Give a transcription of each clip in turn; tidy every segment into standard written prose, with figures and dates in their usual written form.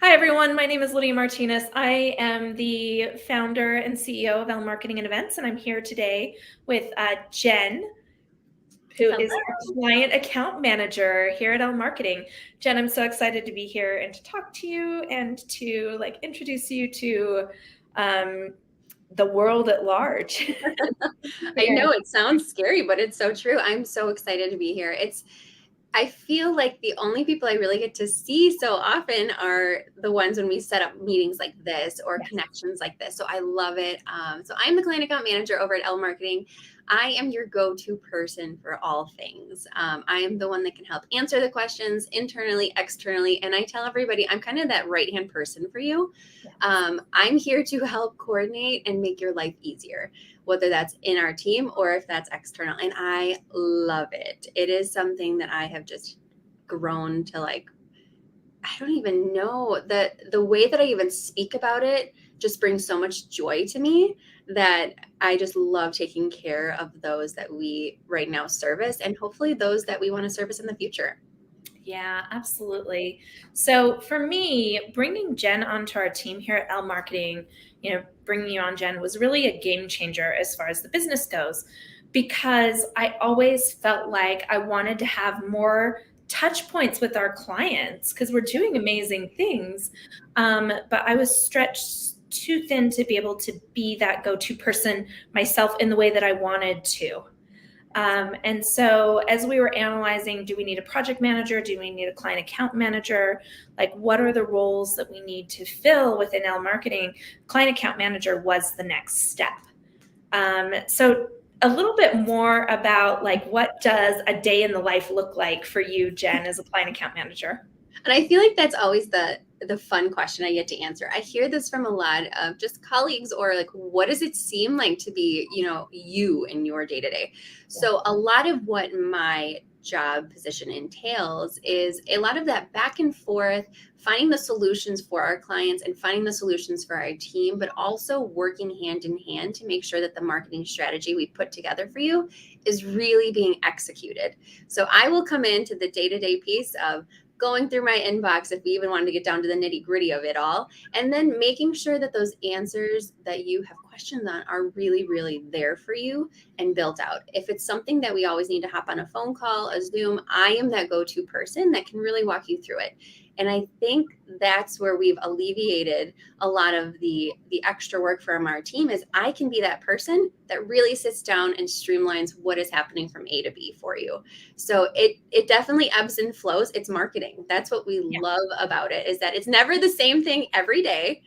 Hi, everyone. My name is Lydia Martinez. I am the founder and CEO of Elle Marketing and Events, and I'm here today with Jen, who is our client account manager here at Elle Marketing. Jen, I'm so excited to be here and to talk to you and to introduce you to the world at large. I know it sounds scary, but it's so true. I'm so excited to be here. I feel like the only people I really get to see so often are the ones when we set up meetings like this or Yes. connections like this. So I love it. So I'm the client account manager over at Elle Marketing. I am your go-to person for all things. I am the one that can help answer the questions internally, externally, and I tell everybody I'm kind of that right-hand person for you. Yes. I'm here to help coordinate and make your life easier, whether that's in our team or if that's external. And I love it. It is something that I have just grown to I don't even know that the way that I even speak about it just brings so much joy to me that I just love taking care of those that we right now service and hopefully those that we want to service in the future. Yeah, absolutely. So for me, bringing Jen onto our team here at Elle Marketing, bringing you on, Jen, was really a game changer as far as the business goes, because I always felt like I wanted to have more touch points with our clients because we're doing amazing things. But I was stretched too thin to be able to be that go-to person myself in the way that I wanted to. And so as we were analyzing, do we need a project manager? Do we need a client account manager? Like, what are the roles that we need to fill within Elle Marketing? Client account manager was the next step. So a little bit more about what does a day in the life look like for you, Jen, as a client account manager? And I feel like that's always the fun question I get to answer. I hear this from a lot of just colleagues or like, what does it seem like to be, you in your day to day? So a lot of what my job position entails is a lot of that back and forth, finding the solutions for our clients and finding the solutions for our team, but also working hand in hand to make sure that the marketing strategy we put together for you is really being executed. So I will come into the day-to-day piece of going through my inbox if we even wanted to get down to the nitty gritty of it all, and then making sure that those answers that you have questions on are really, really there for you and built out. If it's something that we always need to hop on a phone call, a Zoom, I am that go-to person that can really walk you through it. And I think that's where we've alleviated a lot of the extra work from our team is I can be that person that really sits down and streamlines what is happening from A to B for you. So it definitely ebbs and flows. It's marketing. That's what we Yeah. love about it is that it's never the same thing every day,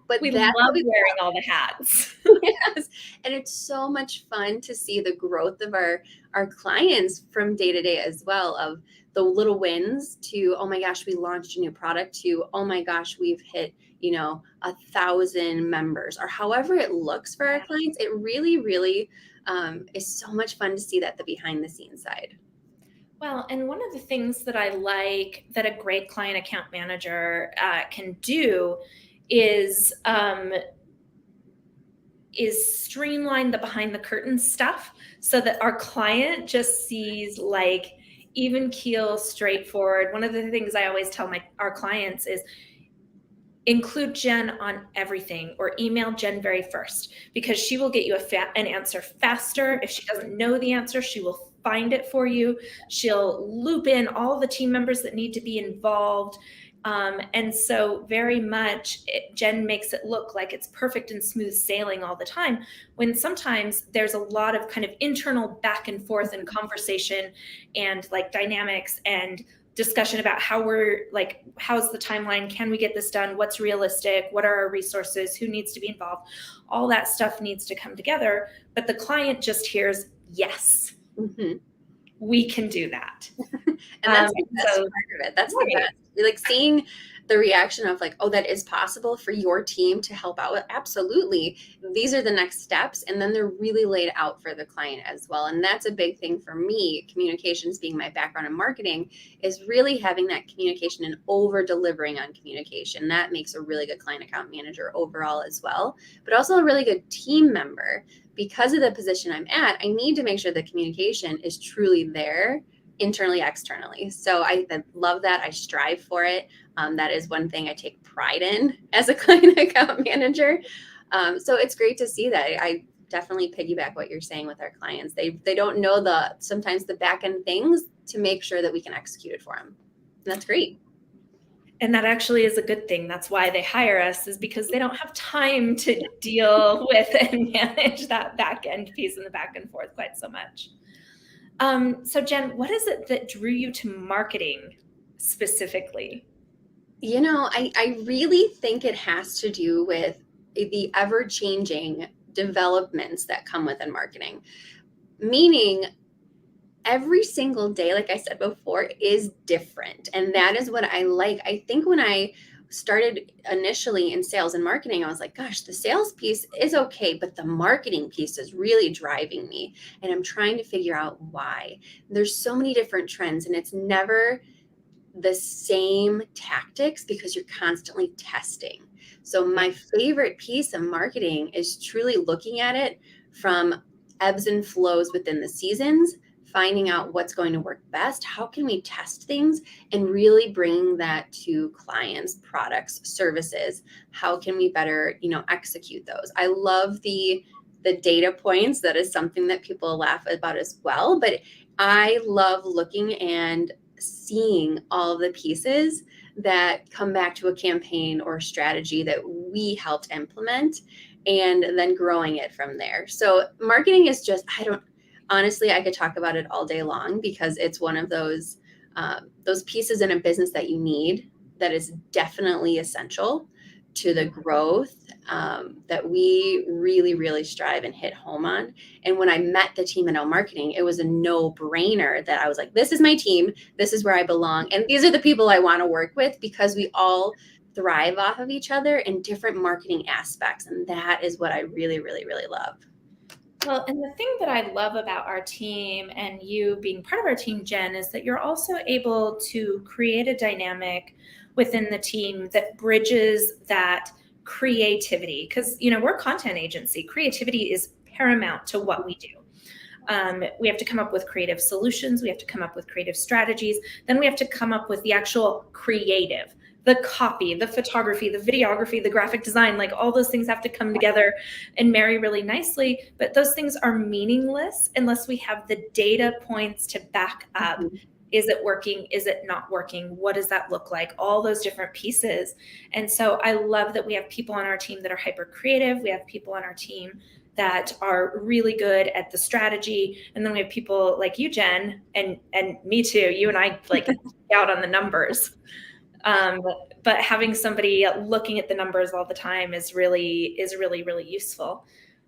but We that's what love we wearing all the hats. yes. And it's so much fun to see the growth of our clients from day to day as well, of the little wins to, oh my gosh, we launched a new product, to, oh my gosh, we've hit 1,000 members, or however it looks for our clients. It really, really is so much fun to see that the behind the scenes side. Well, and one of the things that I like that a great client account manager can do is streamline the behind the curtain stuff so that our client just sees even keel, straightforward. One of the things I always tell our clients is include Jen on everything, or email Jen very first, because she will get you an answer faster. If she doesn't know the answer, she will find it for you. She'll loop in all the team members that need to be involved. And so very much Jen makes it look like it's perfect and smooth sailing all the time, when sometimes there's a lot of kind of internal back and forth and conversation and dynamics and discussion about how's the timeline, can we get this done, what's realistic, what are our resources, who needs to be involved. All that stuff needs to come together, but the client just hears yes. Mm-hmm. We can do that. And that's the best part of it. That's right. The best. Like seeing the reaction of oh, that is possible for your team to help out with. Absolutely. These are the next steps. And then they're really laid out for the client as well. And that's a big thing for me. Communications being my background in marketing is really having that communication and over delivering on communication. That makes a really good client account manager overall as well, but also a really good team member. Because of the position I'm at, I need to make sure the communication is truly there internally, externally. So I love that. I strive for it. That is one thing I take pride in as a client account manager. So it's great to see that. I definitely piggyback what you're saying with our clients. They don't know sometimes the back end things to make sure that we can execute it for them. And that's great. And that actually is a good thing. That's why they hire us, is because they don't have time to deal with and manage that back end piece and the back and forth quite so much. So Jen, what is it that drew you to marketing specifically? I really think it has to do with the ever-changing developments that come within marketing. Meaning every single day, like I said before, is different. And that is what I like. I think when I started initially in sales and marketing, I was like, gosh, the sales piece is okay, but the marketing piece is really driving me. And I'm trying to figure out why. There's so many different trends, and it's never the same tactics because you're constantly testing. So my favorite piece of marketing is truly looking at it from ebbs and flows within the seasons, finding out what's going to work best. How can we test things and really bring that to clients, products, services? How can we better, execute those? I love the data points. That is something that people laugh about as well, but I love looking and seeing all of the pieces that come back to a campaign or strategy that we helped implement, and then growing it from there. So marketing is just, honestly, I could talk about it all day long because it's one of those pieces in a business that you need, that is definitely essential to the growth that we really, really strive and hit home on. And when I met the team at Elle Marketing, it was a no-brainer that I was like, this is my team, this is where I belong, and these are the people I want to work with, because we all thrive off of each other in different marketing aspects. And that is what I really, really, really love. Well, and the thing that I love about our team and you being part of our team, Jen, is that you're also able to create a dynamic within the team that bridges that creativity. Because, we're a content agency. Creativity is paramount to what we do. We have to come up with creative solutions. We have to come up with creative strategies. Then we have to come up with the actual creative, the copy, the photography, the videography, the graphic design, like all those things have to come together and marry really nicely. But those things are meaningless unless we have the data points to back up. Is it working? Is it not working? What does that look like? All those different pieces. And so I love that we have people on our team that are hyper creative. We have people on our team that are really good at the strategy. And then we have people like you, Jen, and me too. You and I like out on the numbers. But having somebody looking at the numbers all the time is really, really useful.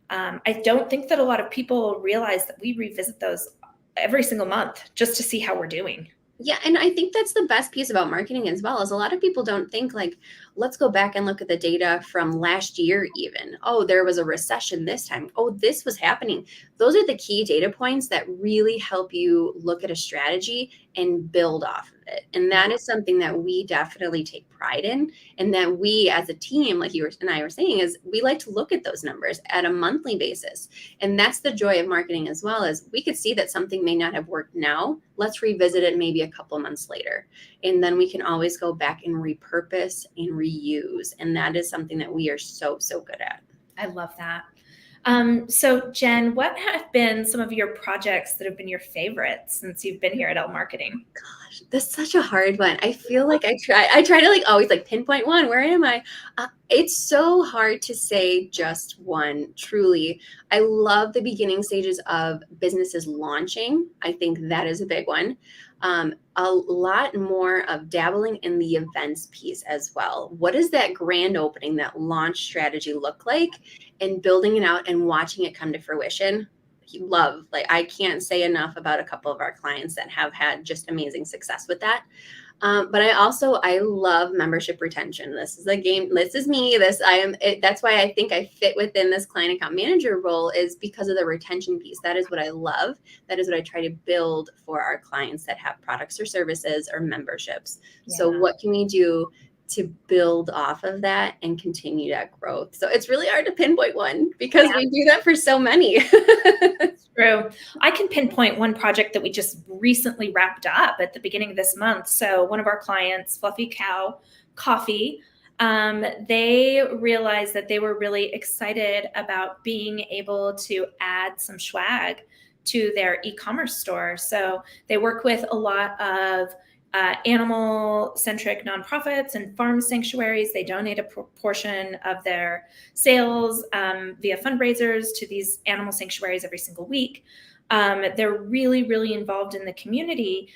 I don't think that a lot of people realize that we revisit those every single month just to see how we're doing. Yeah. And I think that's the best piece about marketing as well, is a lot of people don't think like, let's go back and look at the data from last year even. Oh, there was a recession this time. Oh, this was happening. Those are the key data points that really help you look at a strategy and build off of it. And that is something that we definitely take pride in. And that we as a team, like you and I were saying, is we like to look at those numbers at a monthly basis. And that's the joy of marketing as well, is we could see that something may not have worked now. Let's revisit it maybe a couple months later. And then we can always go back and repurpose and reuse. And that is something that we are so good at. I love that. So Jen, what have been some of your projects that have been your favorites since you've been here at Elle Marketing? Gosh, that's such a hard one. I feel like I try to like always like pinpoint one. Where am I? It's so hard to say just one, truly. I love the beginning stages of businesses launching. I think that is a big one. A lot more of dabbling in the events piece as well. What does that grand opening, that launch strategy look like? And building it out and watching it come to fruition. Love, like I can't say enough about a couple of our clients that have had just amazing success with that. But I love membership retention. This is a game. This is me. That's why I think I fit within this client account manager role, is because of the retention piece. That is what I love. That is what I try to build for our clients that have products or services or memberships. Yeah. So what can we do to build off of that and continue that growth? So it's really hard to pinpoint one because we do that for so many. True. I can pinpoint one project that we just recently wrapped up at the beginning of this month. So one of our clients, Fluffy Cow, coffee, they realized that they were really excited about being able to add some swag to their e-commerce store. So they work with a lot of animal-centric nonprofits and farm sanctuaries. They donate a portion of their sales via fundraisers to these animal sanctuaries every single week. They're really, really involved in the community.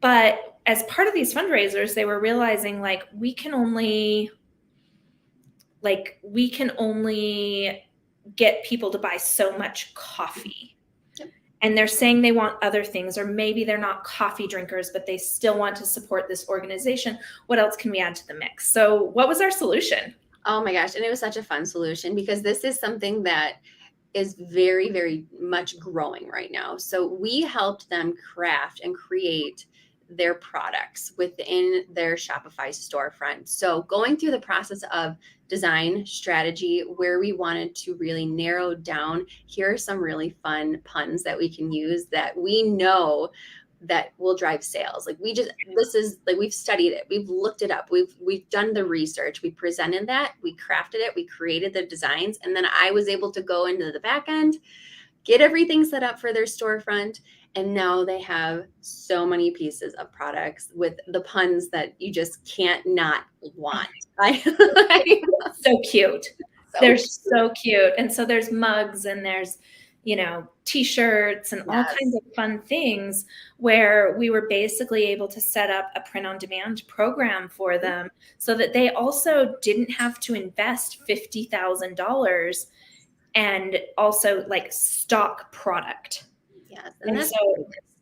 But as part of these fundraisers, they were realizing we can only get people to buy so much coffee. And they're saying they want other things, or maybe they're not coffee drinkers, but they still want to support this organization. What else can we add to the mix? So what was our solution? Oh my gosh. And it was such a fun solution because this is something that is very, very much growing right now. So we helped them craft and create their products within their Shopify storefront. So going through the process of design strategy, where we wanted to really narrow down, here are some really fun puns that we can use that we know that will drive sales. We've studied it, we've looked it up, we've done the research, we presented that, we crafted it, we created the designs, and then I was able to go into the back end, get everything set up for their storefront. And now they have so many pieces of products with the puns that you just can't not want. So cute. They're so cute. And so there's mugs and there's, t-shirts and all kinds of fun things where we were basically able to set up a print on demand program for them so that they also didn't have to invest $50,000 and also stock product. Yes. And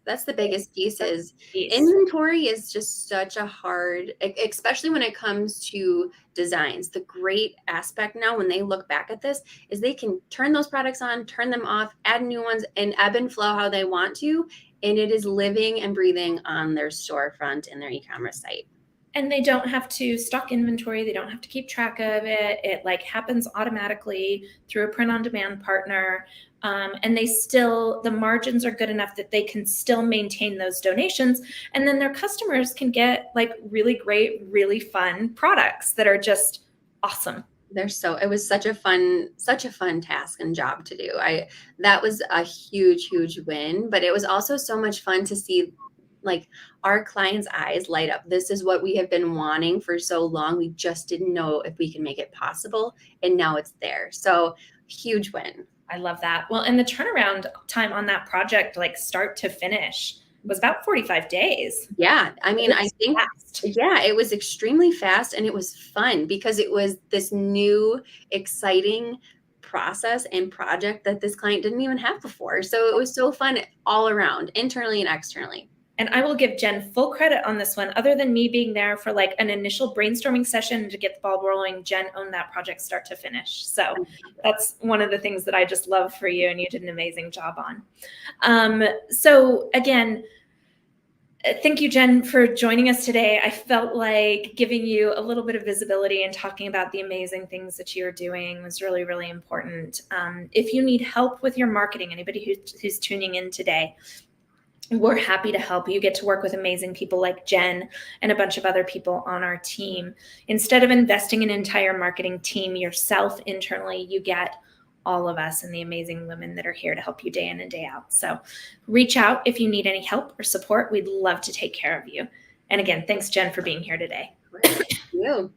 that's the biggest piece is inventory is just such a hard, especially when it comes to designs. The great aspect now when they look back at this is they can turn those products on, turn them off, add new ones, and ebb and flow how they want to. And it is living and breathing on their storefront and their e-commerce site. And they don't have to stock inventory. They don't have to keep track of it. It happens automatically through a print on demand partner. And the margins are good enough that they can still maintain those donations. And then their customers can get really great, really fun products that are just awesome. It was such a fun task and job to do. That was a huge, huge win, but it was also so much fun to see our clients' eyes light up. This is what we have been wanting for so long. We just didn't know if we can make it possible. And now it's there. So huge win. I love that. Well, and the turnaround time on that project, start to finish, was about 45 days. Yeah. I mean, I think, it was extremely fast and it was fun because it was this new, exciting process and project that this client didn't even have before. So it was so fun all around, internally and externally. And I will give Jen full credit on this one. Other than me being there for an initial brainstorming session to get the ball rolling, Jen owned that project start to finish. So that's one of the things that I just love for you, and you did an amazing job on. So again, thank you, Jen, for joining us today. I felt like giving you a little bit of visibility and talking about the amazing things that you're doing was really, really important. If you need help with your marketing, anybody who's tuning in today, we're happy to help. You get to work with amazing people like Jen and a bunch of other people on our team. Instead of investing an entire marketing team yourself internally, you get all of us and the amazing women that are here to help you day in and day out. So reach out if you need any help or support. We'd love to take care of you. And again, thanks, Jen, for being here today. Thank you.